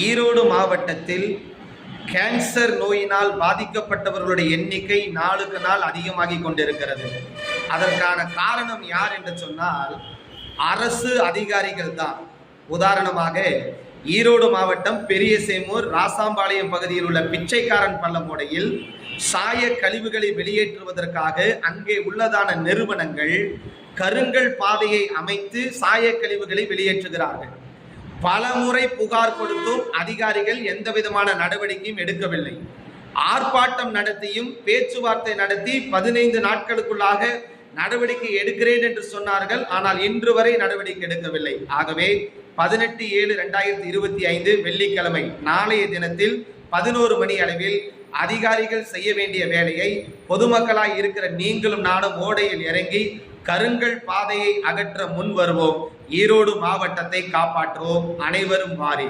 ஈரோடு மாவட்டத்தில் கேன்சர் நோயினால் பாதிக்கப்பட்டவர்களுடைய எண்ணிக்கை நாளுக்கு நாள் அதிகமாகி கொண்டிருக்கிறது. அதற்கான காரணம் யார் என்று சொன்னால் அரசு அதிகாரிகள் தான். உதாரணமாக ஈரோடு மாவட்டம் பெரிய சேமூர் ராசாம்பாளையம் பகுதியில் உள்ள பிச்சைக்காரன் பள்ளமோடையில் சாய கழிவுகளை வெளியேற்றுவதற்காக அங்கே உள்ளதான நிறுவனங்கள் கருங்கல் பாதையை அமைத்து சாய கழிவுகளை வெளியேற்றுகிறார்கள். பல முறை புகார் கொடுத்தும் அதிகாரிகள் எந்த விதமான நடவடிக்கையும் எடுக்கவில்லை. ஆர்ப்பாட்டம் நடத்தியும் பேச்சுவார்த்தை நடத்தி 15 நாட்களுக்குள்ளாக நடவடிக்கை எடுக்கிறேன் என்று சொன்னார்கள். ஆனால் இன்று வரை நடவடிக்கை எடுக்கவில்லை. ஆகவே 18/7/2025 வெள்ளிக்கிழமை நாளைய தினத்தில் 11 மணி அளவில் அதிகாரிகள் செய்ய வேண்டிய வேலையை பொதுமக்களாய் இருக்கிற நீங்களும் நானும் ஓடையில் இறங்கி கருங்கல் பாதையை அகற்ற முன் வருவோம். ஈரோடு மாவட்டத்தை காப்பாற்றுவோம். அனைவரும் வாரி.